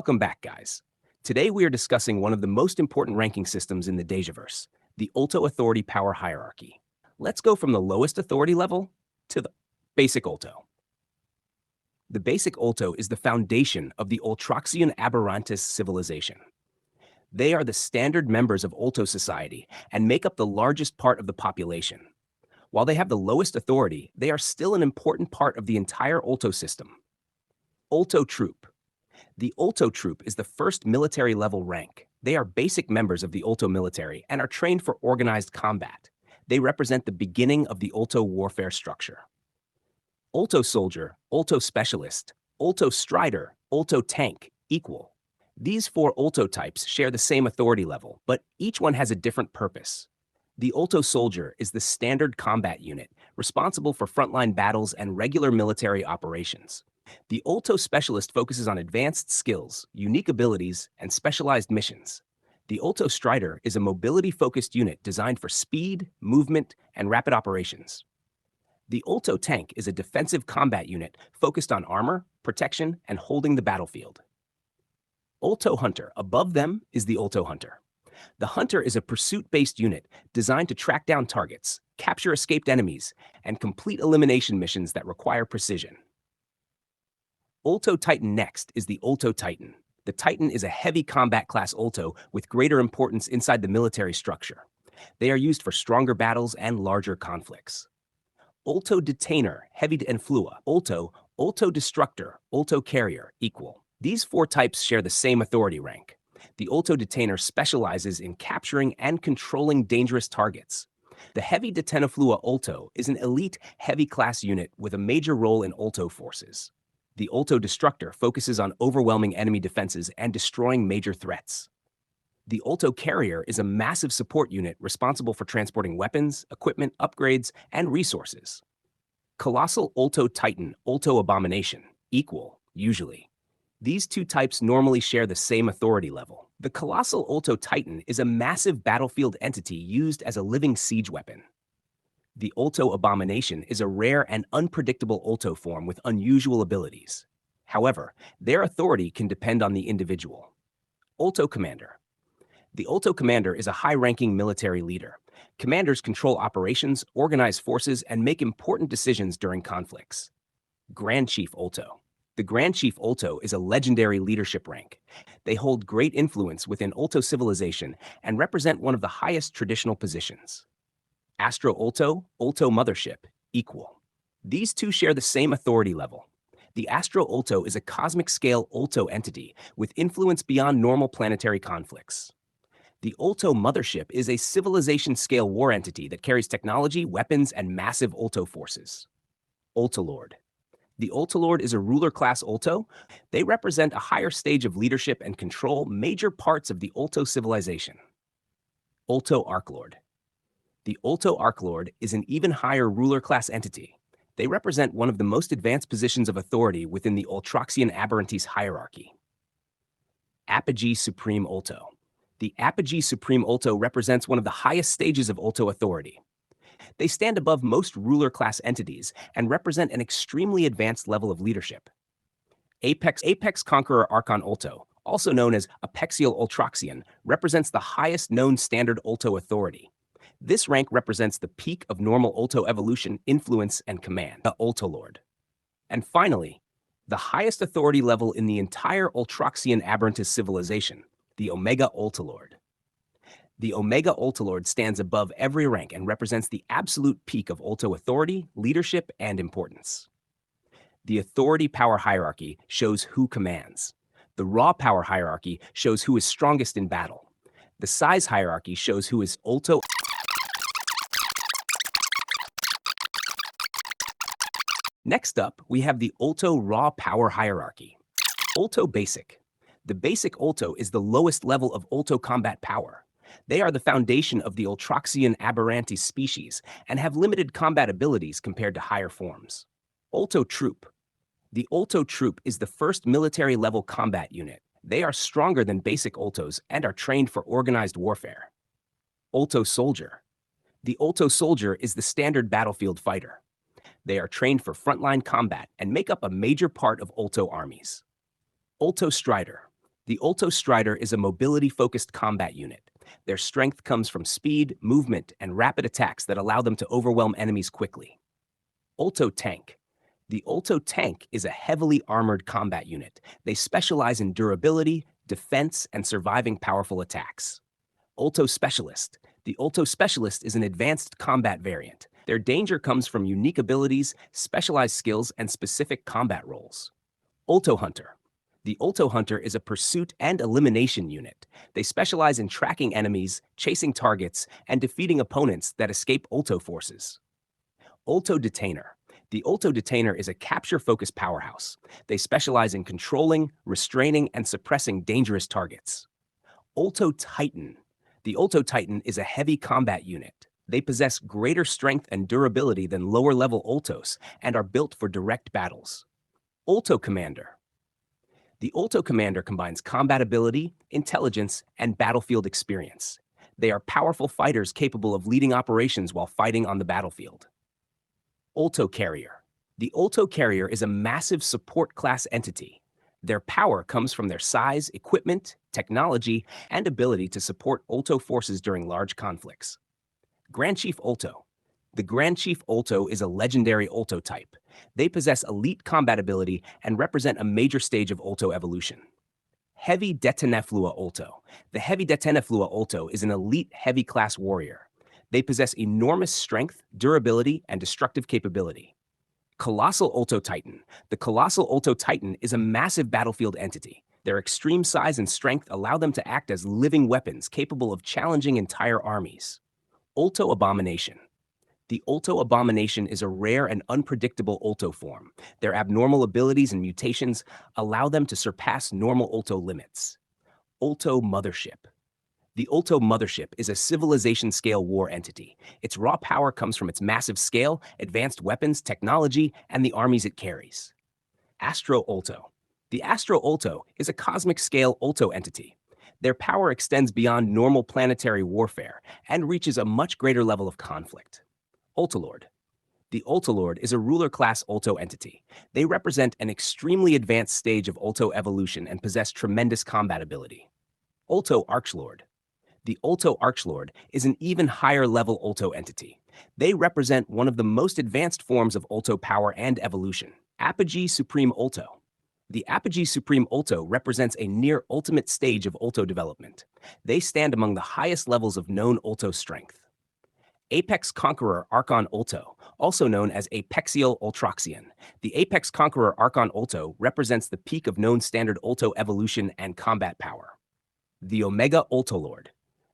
Welcome back, guys. Today we are discussing one of the most important ranking systems in the Dejaverse, the Olto Authority Power Hierarchy. Let's go from the lowest authority level to the basic Olto. The basic Olto is the foundation of the Oltroxian Aberrantis civilization. They are the standard members of Olto society and make up the largest part of the population. While they have the lowest authority, they are still an important part of the entire Olto system. Olto Troop. The Olto Troop is the first military-level rank. They are basic members of the Olto military and are trained for organized combat. They represent the beginning of the Olto warfare structure. Olto Soldier, Olto Specialist, Olto Strider, Olto Tank, equal. These four Olto types share the same authority level, but each one has a different purpose. The Olto Soldier is the standard combat unit, responsible for frontline battles and regular military operations. The Olto Specialist focuses on advanced skills, unique abilities, and specialized missions. The Olto Strider is a mobility-focused unit designed for speed, movement, and rapid operations. The Olto Tank is a defensive combat unit focused on armor, protection, and holding the battlefield. Olto Hunter. Above them is the Olto Hunter. The Hunter is a pursuit-based unit designed to track down targets, capture escaped enemies, and complete elimination missions that require precision. Olto Titan. Next is the Olto Titan. The Titan is a heavy combat class Olto with greater importance inside the military structure. They are used for stronger battles and larger conflicts. Olto Detainer, Heavy and Flua, Olto, Olto Destructor, Olto Carrier, equal. These four types share the same authority rank. The Olto Detainer specializes in capturing and controlling dangerous targets. The Heavy Detenaflua Olto is an elite heavy class unit with a major role in Olto forces. The Olto Destructor focuses on overwhelming enemy defenses and destroying major threats. The Olto Carrier is a massive support unit responsible for transporting weapons, equipment, upgrades, and resources. Colossal Olto Titan, Olto Abomination, equal, usually. These two types normally share the same authority level. The Colossal Olto Titan is a massive battlefield entity used as a living siege weapon. The Olto Abomination is a rare and unpredictable Olto form with unusual abilities. However, their authority can depend on the individual. Olto Commander. The Olto Commander is a high-ranking military leader. Commanders control operations, organize forces, and make important decisions during conflicts. Grand Chief Olto. The Grand Chief Olto is a legendary leadership rank. They hold great influence within Olto civilization and represent one of the highest traditional positions. Astro Olto, Olto Mothership, equal. These two share the same authority level. The Astro Olto is a cosmic-scale Olto entity with influence beyond normal planetary conflicts. The Olto Mothership is a civilization-scale war entity that carries technology, weapons, and massive Olto forces. Oltolord. The Oltolord is a ruler-class Olto. They represent a higher stage of leadership and control major parts of the Olto civilization. Olto Archlord. The Olto Archlord is an even higher ruler-class entity. They represent one of the most advanced positions of authority within the Oltroxian Aberrantis hierarchy. Apogee Supreme Olto. The Apogee Supreme Olto represents one of the highest stages of Olto authority. They stand above most ruler-class entities and represent an extremely advanced level of leadership. Apex Conqueror Archon Olto, also known as Apexial Oltroxian, represents the highest known standard Olto authority. This rank represents the peak of normal Olto evolution, influence, and command, the Oltolord. And finally, the highest authority level in the entire Oltroxian Aberrantis civilization, the Omega Oltolord. The Omega Oltolord stands above every rank and represents the absolute peak of Olto authority, leadership, and importance. The authority power hierarchy shows who commands. The raw power hierarchy shows who is strongest in battle. The size hierarchy shows who is Olto. Next up, we have the Olto raw power hierarchy. Olto Basic. The basic Olto is the lowest level of Olto combat power. They are the foundation of the Oltroxian Aberrantis species and have limited combat abilities compared to higher forms. Olto Troop. The Olto Troop is the first military-level combat unit. They are stronger than basic Oltos and are trained for organized warfare. Olto Soldier. The Olto Soldier is the standard battlefield fighter. They are trained for frontline combat and make up a major part of Olto armies. Olto Strider. The Oltos Strider is a mobility-focused combat unit. Their strength comes from speed, movement, and rapid attacks that allow them to overwhelm enemies quickly. Olto Tank. The Olto Tank is a heavily armored combat unit. They specialize in durability, defense, and surviving powerful attacks. Olto Specialist. The Olto Specialist is an advanced combat variant. Their danger comes from unique abilities, specialized skills, and specific combat roles. Olto Hunter. The Olto Hunter is a pursuit and elimination unit. They specialize in tracking enemies, chasing targets, and defeating opponents that escape Olto forces. Olto Detainer. The Olto Detainer is a capture-focused powerhouse. They specialize in controlling, restraining, and suppressing dangerous targets. Olto Titan. The Olto Titan is a heavy combat unit. They possess greater strength and durability than lower-level Oltos and are built for direct battles. Olto Commander. The Olto Commander combines combat ability, intelligence, and battlefield experience. They are powerful fighters capable of leading operations while fighting on the battlefield. Olto Carrier. The Olto Carrier is a massive support class entity. Their power comes from their size, equipment, technology, and ability to support Olto forces during large conflicts. Grand Chief Olto. The Grand Chief Olto is a legendary Olto type. They possess elite combat ability and represent a major stage of Olto evolution. Heavy Deteneflua Olto. The Heavy Deteneflua Olto is an elite heavy class warrior. They possess enormous strength, durability, and destructive capability. Colossal Olto Titan. The Colossal Olto Titan is a massive battlefield entity. Their extreme size and strength allow them to act as living weapons capable of challenging entire armies. Olto Abomination. The Olto Abomination is a rare and unpredictable Olto form. Their abnormal abilities and mutations allow them to surpass normal Olto limits. Olto Mothership. The Olto Mothership is a civilization-scale war entity. Its raw power comes from its massive scale, advanced weapons, technology, and the armies it carries. Astro Olto. The Astro Olto is a cosmic-scale Olto entity. Their power extends beyond normal planetary warfare and reaches a much greater level of conflict. Oltolord. The Oltolord is a ruler-class Olto entity. They represent an extremely advanced stage of Olto evolution and possess tremendous combat ability. Olto Archlord. The Olto Archlord is an even higher-level Olto entity. They represent one of the most advanced forms of Olto power and evolution. Apogee Supreme Olto. The Apogee Supreme Olto represents a near-ultimate stage of Olto development. They stand among the highest levels of known Olto strength. Apex Conqueror Archon Olto, also known as Apexial Ultroxian. The Apex Conqueror Archon Olto represents the peak of known standard Olto evolution and combat power. The Omega Oltolord.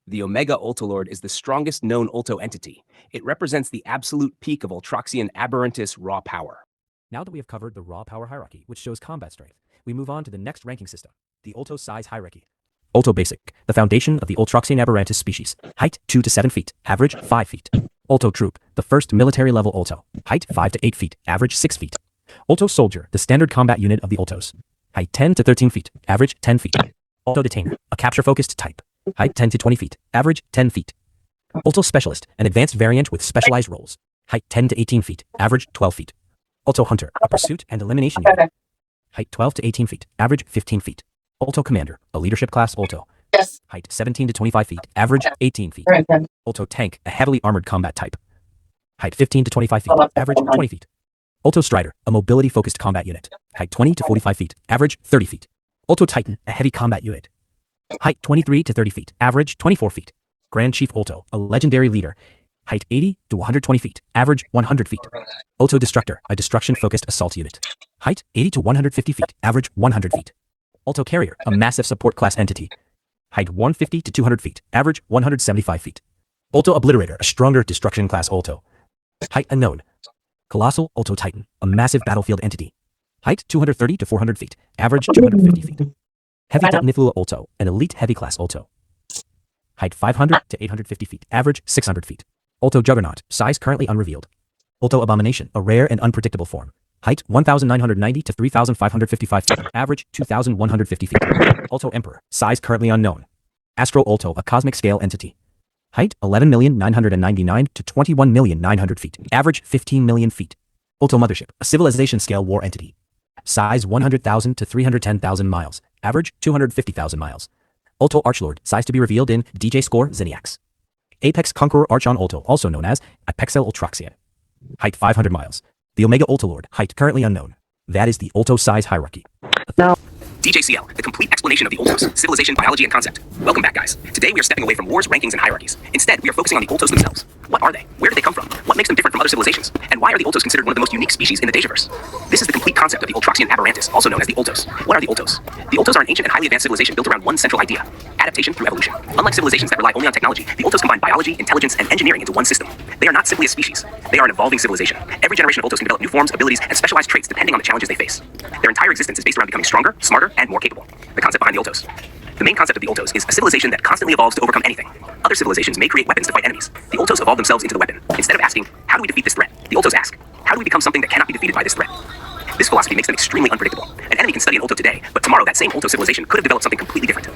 The Omega Oltolord is the strongest known Olto entity. It represents the absolute peak of Ultroxian Aberrantus raw power. Now that we have covered the raw power hierarchy, which shows combat strength, we move on to the next ranking system, the Olto size hierarchy. Olto Basic, the foundation of the Ultroxian Aberrantus species. Height 2 to 7 feet, average 5 feet. Olto Troop, the first military level Olto. Height 5 to 8 feet, average 6 feet. Olto Soldier, the standard combat unit of the Oltos. Height 10 to 13 feet, average 10 feet. Olto Detainer, a capture-focused type. Height 10 to 20 feet, average 10 feet. Olto Specialist, an advanced variant with specialized roles. Height 10 to 18 feet, average 12 feet. Olto Hunter, a pursuit and elimination unit. Height 12 to 18 feet, average 15 feet. Olto Commander, a leadership class Olto. Yes. Height 17 to 25 feet, average 18 feet. Right then. Olto Tank, a heavily armored combat type. Height 15 to 25 feet, average 20 feet. Olto Strider, a mobility-focused combat unit. Height 20 to 45 feet, average 30 feet. Olto Titan, a heavy combat unit. Height 23 to 30 feet, average 24 feet. Grand Chief Olto, a legendary leader. Height 80 to 120 feet, average 100 feet. Olto Destructor, a destruction-focused assault unit. Height 80 to 150 feet, average 100 feet. Olto Carrier, a massive support class entity. Height 150 to 200 feet, average 175 feet. Olto Obliterator, a stronger destruction class Olto. Height unknown. Colossal Olto Titan, a massive battlefield entity. Height 230 to 400 feet, average 250 feet. Heavy Deteneflua Olto, an elite heavy class Olto. Height 500 to 850 feet, average 600 feet. Olto Juggernaut, size currently unrevealed. Olto Abomination, a rare and unpredictable form. Height 1,990 to 3,555 feet, average 2,150 feet. Olto Emperor, size currently unknown. Astro Olto, a cosmic scale entity. Height 11,999 to 21,900 feet, average 15 million feet. Olto Mothership, a civilization scale war entity. Size 100,000 to 310,000 miles, Average 250,000 miles. Olto Archlord, size to be revealed in DJ Score Zinniacs. Apex Conqueror Archon Olto, also known as Apexel Ultraxia. Height 500 miles. The Omega Oltolord, height currently unknown. That is the Olto size hierarchy. Now, DJCL, the complete explanation of the Oltos, civilization, biology, and concept. Welcome back, guys. Today we are stepping away from wars, rankings, and hierarchies. Instead, we are focusing on the Oltos themselves. What are they? Where do they come from? What makes them different from other civilizations? And why are the Oltos considered one of the most unique species in the Dejaverse? This is the complete concept of the Ultraxian Aberrantis, also known as the Oltos. What are the Oltos? The Oltos are an ancient and highly advanced civilization built around one central idea: adaptation through evolution. Unlike civilizations that rely only on technology, the Oltos combine biology, intelligence, and engineering into one system. They are not simply a species. They are an evolving civilization. Every generation of Oltos can develop new forms, abilities, and specialized traits depending on the challenges they face. Their entire existence is based around becoming stronger, smarter, and more capable. The concept behind the Oltos. The main concept of the Oltos is a civilization that constantly evolves to overcome anything. Other civilizations may create weapons to fight enemies. The Oltos evolve themselves into the weapon. Instead of asking, how do we defeat this threat? The Oltos ask, how do we become something that cannot be defeated by this threat? This philosophy makes them extremely unpredictable. An enemy can study an Olto today, but tomorrow that same Olto civilization could have developed something completely different.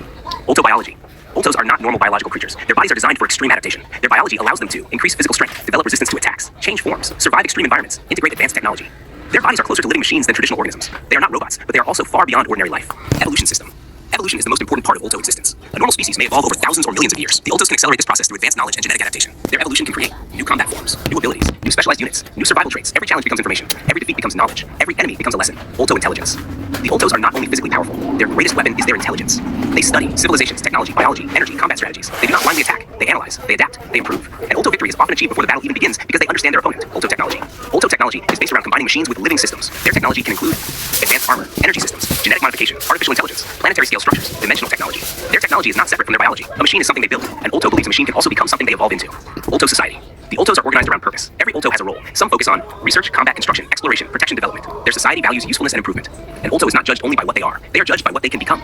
Olto biology. Oltos are not normal biological creatures. Their bodies are designed for extreme adaptation. Their biology allows them to increase physical strength, develop resistance to attacks, change forms, survive extreme environments, integrate advanced technology. Their bodies are closer to living machines than traditional organisms. They are not robots, but they are also far beyond ordinary life. Evolution system. Evolution is the most important part of Olto existence. A normal species may evolve over thousands or millions of years. The Oltos can accelerate this process through advanced knowledge and genetic adaptation. Their evolution can create new combat forms, new abilities, new specialized units, new survival traits. Every challenge becomes information. Every defeat becomes knowledge. Every enemy becomes a lesson. Olto intelligence. The Oltos are not only physically powerful, their greatest weapon is their intelligence. They study civilizations, technology, biology, energy, combat strategies. They do not blindly attack. They analyze, they adapt, they improve. And Olto victory is often achieved before the battle even begins because they understand their opponent. Olto technology. Olto technology is based around combining machines with living systems. Their technology can include advanced armor, energy systems, genetic modification, artificial intelligence, planetary scale structures, dimensional technology. Their technology is not separate from their biology. A machine is something they build, and Olto believes a machine can also become something they evolve into. Olto society. The Oltos are organized around purpose. Every Olto has a role. Some focus on research, combat, construction, exploration, protection, development. Their society values usefulness and improvement. And Olto is not judged only by what they are. They are judged by what they can become.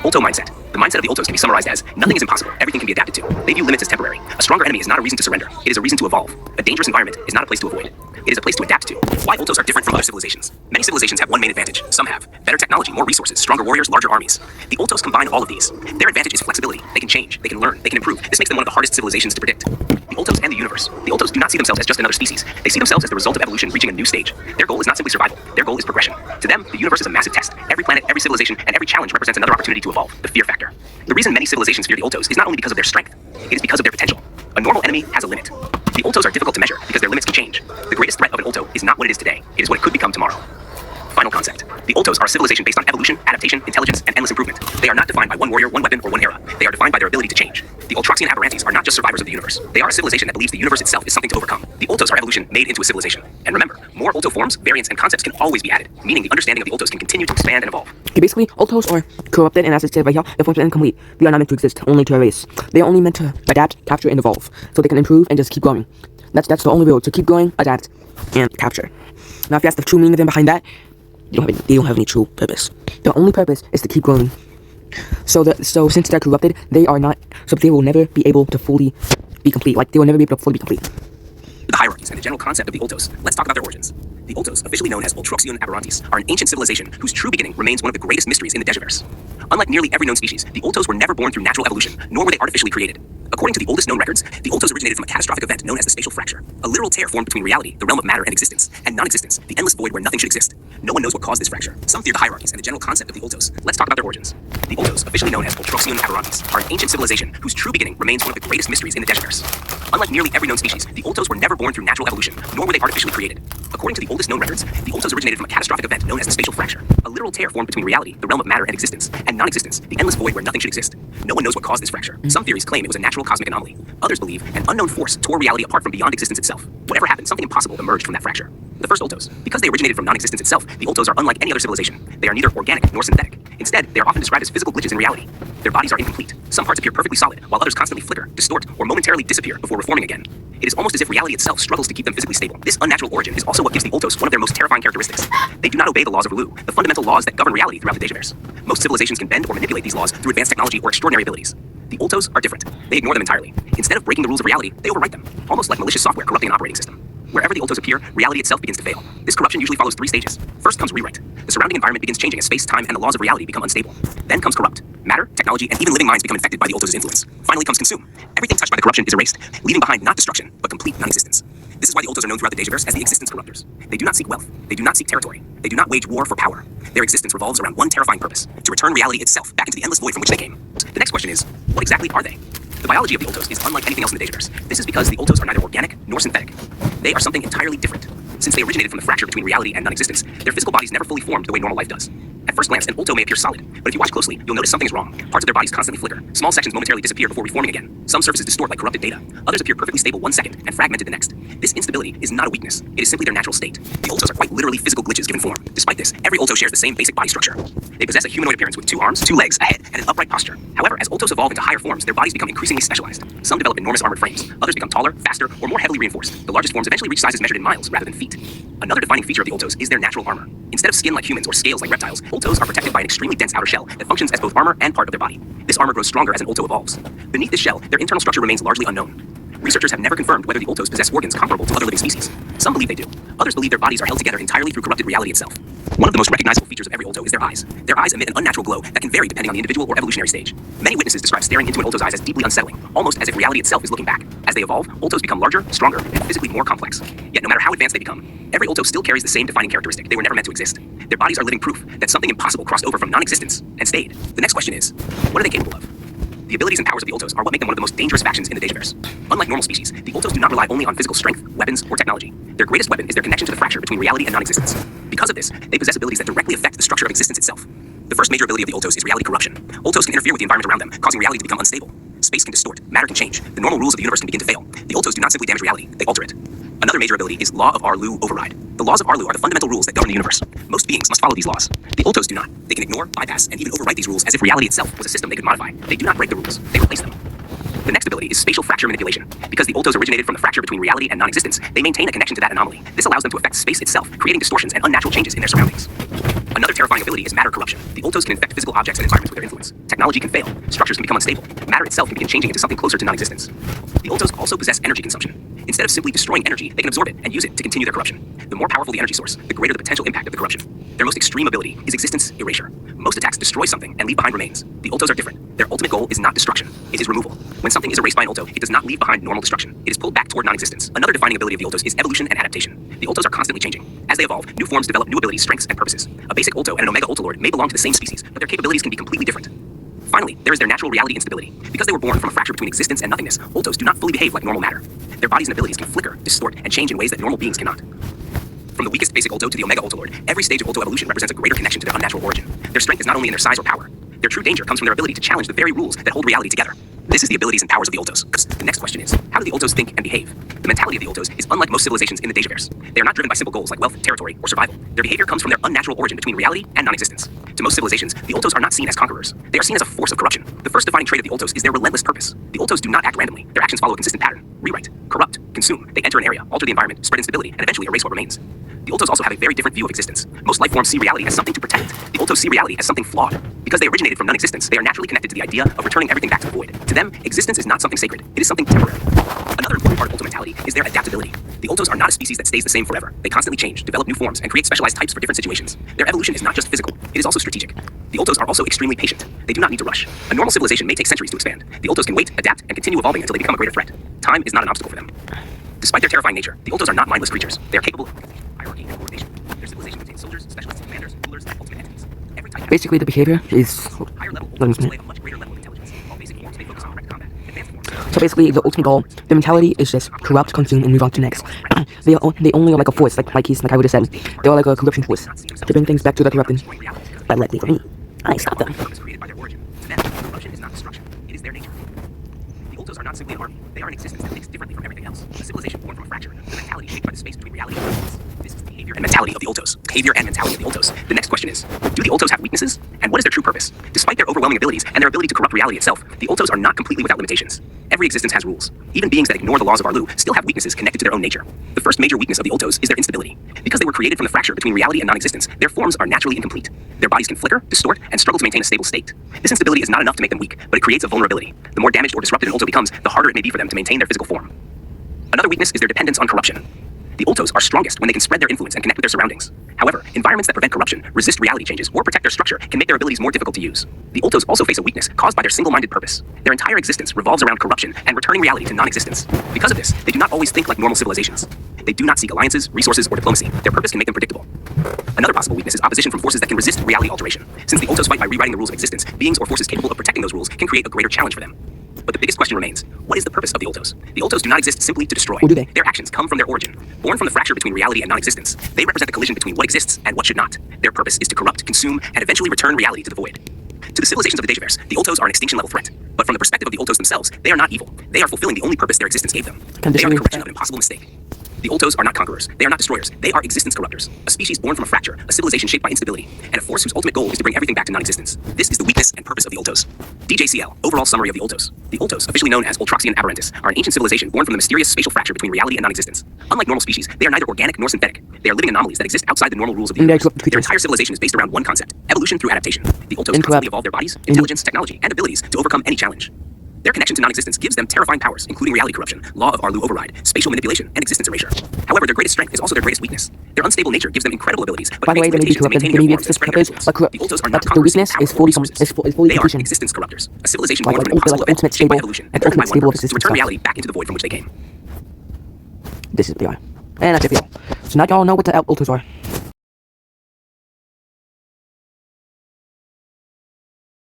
Olto mindset. The mindset of the Oltos can be summarized as, nothing is impossible. Everything can be adapted to. They view limits as temporary. A stronger enemy is not a reason to surrender. It is a reason to evolve. A dangerous environment is not a place to avoid. It is a place to adapt to. Why Oltos are different from other civilizations. Many civilizations have one main advantage. Some have better technology, more resources, stronger warriors, larger armies. The Oltos combine all of these. Their advantage is flexibility. They can change, they can learn, they can improve. This makes them one of the hardest civilizations to predict. The Oltos and the universe. The Oltos do not see themselves as just another species. They see themselves as the result of evolution reaching a new stage. Their goal is not simply survival. Their goal is progression. To them, the universe is a massive test. Every planet, every civilization, and every challenge represents another opportunity to evolve. The fear factor. The reason many civilizations fear the Oltos is not only because of their strength, it is because of their potential. A normal enemy has a limit. The Oltos are difficult to measure because their limits can change. The greatest threat of an Olto is not what it is today. It is what it could become tomorrow. Final concept. The Oltos are a civilization based on evolution, adaptation, intelligence, and endless improvement. They are not defined by one warrior, one weapon, or one era. They are defined by their ability to change. The Ultraxian Aberrantis are not just survivors of the universe. They are a civilization that believes the universe itself is something to overcome. The Oltos are evolution made into a civilization. And remember, more Olto forms, variants, and concepts can always be added, meaning the understanding of the Oltos can continue to expand and evolve. Okay, basically, Oltos are corrupted, and as it said right here, their forms are incomplete. They are not meant to exist, only to erase. They are only meant to adapt, capture, and evolve, so they can improve and just keep growing. That's the only road, to keep growing, adapt, and capture. Now, if you ask the true meaning of them behind that, they don't have any true purpose. Their only purpose is to keep growing. So since they're corrupted, they will never be able to fully be complete. Like, they will never be able to fully be complete. The hierarchies and the general concept of the Oltos. Let's talk about their origins. The Oltos, officially known as Ultraxian Aberrantis, are an ancient civilization whose true beginning remains one of the greatest mysteries in the Dejaverse. Unlike nearly every known species, the Oltos were never born through natural evolution, nor were they artificially created. According to the oldest known records, the Oltos originated from a catastrophic event known as the spatial fracture, a literal tear formed between reality, the realm of matter and existence, and non-existence, the endless void where nothing should exist. No one knows what caused this fracture. Some fear the hierarchies and the general concept of the Oltos. Let's talk about their origins. The Oltos, officially known as Ultraxian Aberrantis, are an ancient civilization whose true beginning remains one of the greatest mysteries in the Dejaverse. Unlike nearly every known species, the Oltos were never born through natural evolution, nor were they artificially created. According to the oldest known records, the Oltos originated from a catastrophic event known as the spatial fracture, a literal tear formed between reality, the realm of matter and existence, and non-existence, the endless void where nothing should exist. No one knows what caused this fracture. Some theories claim it was a natural cosmic anomaly. Others believe an unknown force tore reality apart from beyond existence itself. Whatever happened, something impossible emerged from that fracture. The first Oltos. Because they originated from non-existence itself, the Oltos are unlike any other civilization. They are neither organic nor synthetic. Instead, they are often described as physical glitches in reality. Their bodies are incomplete. Some parts appear perfectly solid, while others constantly flicker, distort, or momentarily disappear before reforming again. It is almost as if reality itself struggles to keep them physically stable. This unnatural origin is also what gives the Oltos one of their most terrifying characteristics. They do not obey the laws of Relu, the fundamental laws that govern reality throughout the Dejaverse. Most civilizations can bend or manipulate these laws through advanced technology or extraordinary abilities. The Oltos are different. They ignore them entirely. Instead of breaking the rules of reality, they overwrite them, almost like malicious software corrupting an operating system. Wherever the Oltos appear, reality itself begins to fail. This corruption usually follows 3 stages. First comes rewrite. The surrounding environment begins changing as space, time, and the laws of reality become unstable. Then comes corrupt. Matter, technology, and even living minds become infected by the Oltos' influence. Finally comes consume. Everything touched by the corruption is erased, leaving behind not destruction, but complete non-existence. This is why the Oltos are known throughout the Dejaverse as the existence corruptors. They do not seek wealth. They do not seek territory. They do not wage war for power. Their existence revolves around one terrifying purpose: to return reality itself back into the endless void from which they came. The next question is, what exactly are they? The biology of the Oltos is unlike anything else in the Dejaverse. This is because the Oltos are neither organic nor synthetic. They are something entirely different. Since they originated from the fracture between reality and non-existence, their physical bodies never fully formed the way normal life does. At first glance, an Olto may appear solid, but if you watch closely, you'll notice something is wrong. Parts of their bodies constantly flicker. Small sections momentarily disappear before reforming again. Some surfaces distort like corrupted data. Others appear perfectly stable 1 second and fragmented the next. This instability is not a weakness. It is simply their natural state. The Oltos are quite literally physical glitches given form. Despite this, every Olto shares the same basic body structure. They possess a humanoid appearance with 2 arms, 2 legs, a head, and an upright posture. However, as Oltos evolve into higher forms, their bodies become increasingly specialized. Some develop enormous armored frames. Others become taller, faster, or more heavily reinforced. The largest forms eventually reach sizes measured in miles rather than feet. Another defining feature of the Oltos is their natural armor. Instead of skin like humans or scales like reptiles, Oltos are protected by an extremely dense outer shell that functions as both armor and part of their body. This armor grows stronger as an Olto evolves. Beneath this shell, their internal structure remains largely unknown. Researchers have never confirmed whether the Oltos possess organs comparable to other living species. Some believe they do. Others believe their bodies are held together entirely through corrupted reality itself. One of the most recognizable features of every Olto is their eyes. Their eyes emit an unnatural glow that can vary depending on the individual or evolutionary stage. Many witnesses describe staring into an Olto's eyes as deeply unsettling, almost as if reality itself is looking back. As they evolve, Oltos become larger, stronger, and physically more complex. Yet no matter how advanced they become, every Olto still carries the same defining characteristic: they were never meant to exist. Their bodies are living proof that something impossible crossed over from non-existence and stayed. The next question is, what are they capable of? The abilities and powers of the Oltos are what make them one of the most dangerous factions in the Dejaverse. Unlike normal species, the Oltos do not rely only on physical strength, weapons, or technology. Their greatest weapon is their connection to the fracture between reality and non-existence. Because of this, they possess abilities that directly affect the structure of existence itself. The first major ability of the Oltos is reality corruption. Oltos can interfere with the environment around them, causing reality to become unstable. Space can distort, matter can change, the normal rules of the universe can begin to fail. The Oltos do not simply damage reality, they alter it. Another major ability is Law of Arlu Override. The laws of Arlu are the fundamental rules that govern the universe. Most beings must follow these laws. The Oltos do not. They can ignore, bypass, and even overwrite these rules as if reality itself was a system they could modify. They do not break the rules, they replace them. The next ability is spatial fracture manipulation. Because the Oltos originated from the fracture between reality and non-existence, they maintain a connection to that anomaly. This allows them to affect space itself, creating distortions and unnatural changes in their surroundings. Another terrifying ability is matter corruption. The Oltos can infect physical objects and environments with their influence. Technology can fail, structures can become unstable, matter itself can begin changing into something closer to non-existence. The Oltos also possess energy consumption. Instead of simply destroying energy, they can absorb it and use it to continue their corruption. The more powerful the energy source, the greater the potential impact of the corruption. Their most extreme ability is existence erasure. Most attacks destroy something and leave behind remains. The Oltos are different. Their ultimate goal is not destruction, it is removal. When something is erased by an Olto, it does not leave behind normal destruction. It is pulled back toward non-existence. Another defining ability of the Oltos is evolution and adaptation. The Oltos are constantly changing. As they evolve, new forms develop new abilities, strengths, and purposes. A basic Olto and an Omega Olto Lord may belong to the same species, but their capabilities can be completely different. Finally, there is their natural reality instability. Because they were born from a fracture between existence and nothingness, Oltos do not fully behave like normal matter. Their bodies and abilities can flicker, distort, and change in ways that normal beings cannot. From the weakest basic Olto to the Omega Olto Lord, every stage of Olto evolution represents a greater connection to their unnatural origin. Their strength is not only in their size or power. Their true danger comes from their ability to challenge the very rules that hold reality together. This is the abilities and powers of the Oltos. The next question is, how do the Oltos think and behave? The mentality of the Oltos is unlike most civilizations in the Dejaverse. They are not driven by simple goals like wealth, territory, or survival. Their behavior comes from their unnatural origin between reality and non-existence. To most civilizations, the Oltos are not seen as conquerors. They are seen as a force of corruption. The first defining trait of the Oltos is their relentless purpose. The Oltos do not act randomly. Their actions follow a consistent pattern. Rewrite, corrupt, consume. They enter an area, alter the environment, spread instability, and eventually erase what remains. The Oltos also have a very different view of existence. Most life forms see reality as something to protect. The Oltos see reality as something flawed. Because they originated from non-existence, they are naturally connected to the idea of returning everything back to the void. To them, existence is not something sacred. It is something temporary. Another important part of Olto mentality is their adaptability. The Oltos are not a species that stays the same forever. They constantly change, develop new forms, and create specialized types for different situations. Their evolution is not just physical, it is also strategic. The Oltos are also extremely patient. They do not need to rush. A normal civilization may take centuries to expand. The Oltos can wait, adapt, and continue evolving until they become a greater threat. Time is not an obstacle for them. Despite their terrifying nature, the Oltos are not mindless creatures. They are capable of hierarchy and coordination. Their civilization contains soldiers, specialists, commanders, rulers, and ultimate entities. Every type Basically, the behavior is... higher level Oltos display a much greater level of intelligence, while basic forms may focus on direct combat. Advanced forms So basically, the ultimate goal, the mentality is just corrupt, consume, and move on to next. They only are like a force, like I would have said. They are like a corruption force to bring things back to the corrupted. But luckily for me, I stopped them. purpose created by their origin. To them, corruption is not destruction. It is their nature. The Oltos are not simply an army. They are an existence that thinks differently from everything else. A civilization born from a fracture. The mentality shaped by the space between reality and nothingness. This is the behavior and mentality of the Oltos. Behavior and mentality of the Oltos. The next question is, do the Oltos have weaknesses? And what is their true purpose? Despite their overwhelming abilities and their ability to corrupt reality itself, the Oltos are not completely without limitations. Every existence has rules. Even beings that ignore the laws of Arlu still have weaknesses connected to their own nature. The first major weakness of the Oltos is their instability. Because they were created from the fracture between reality and non-existence, their forms are naturally incomplete. Their bodies can flicker, distort, and struggle to maintain a stable state. This instability is not enough to make them weak, but it creates a vulnerability. The more damaged or disrupted an Olto becomes, the harder it may be for them to maintain their physical form. Another weakness is their dependence on corruption. The Oltos are strongest when they can spread their influence and connect with their surroundings. However, environments that prevent corruption, resist reality changes, or protect their structure can make their abilities more difficult to use. The Oltos also face a weakness caused by their single-minded purpose. Their entire existence revolves around corruption and returning reality to non-existence. Because of this, they do not always think like normal civilizations. They do not seek alliances, resources, or diplomacy. Their purpose can make them predictable. Another possible weakness is opposition from forces that can resist reality alteration. Since the Oltos fight by rewriting the rules of existence, beings or forces capable of protecting those rules can create a greater challenge for them. But the biggest question remains, what is the purpose of the Oltos? The Oltos do not exist simply to destroy. Or do they? Their actions come from their origin. Born from the fracture between reality and non-existence, they represent the collision between what exists and what should not. Their purpose is to corrupt, consume, and eventually return reality to the void. To the civilizations of the Dejaverse, the Oltos are an extinction-level threat. But from the perspective of the Oltos themselves, they are not evil. They are fulfilling the only purpose their existence gave them. They are the correction of an impossible mistake. The Oltos are not conquerors. They are not destroyers. They are existence corruptors. A species born from a fracture, a civilization shaped by instability, and a force whose ultimate goal is to bring everything back to non-existence. This is the weakness and purpose of the Oltos. DJCL, overall summary of the Oltos. The Oltos, officially known as Ultroxian Aberrantis, are an ancient civilization born from the mysterious spatial fracture between reality and non-existence. Unlike normal species, they are neither organic nor synthetic. They are living anomalies that exist outside the normal rules of the universe. Their entire civilization is based around one concept: evolution through adaptation. The Oltos constantly evolve their bodies, intelligence, technology, and abilities to overcome any challenge. Their connection to non-existence gives them terrifying powers, including reality corruption, law of Arlu override, spatial manipulation, and existence erasure. However, their greatest strength is also their greatest weakness. Their unstable nature gives them incredible abilities, but by the way, they may be corrupted, they may be existence corruptors, but the Oltos are not the weakness is fully They are completion. existence corruptors, a civilization Like born from an impossible event, ultimate shaped by stable- evolution, and driven by ultimate one stable purpose, to existence return stuff. reality back into the void from which they came. This is the eye. And that's it for y'all. So now y'all know what the Oltos are.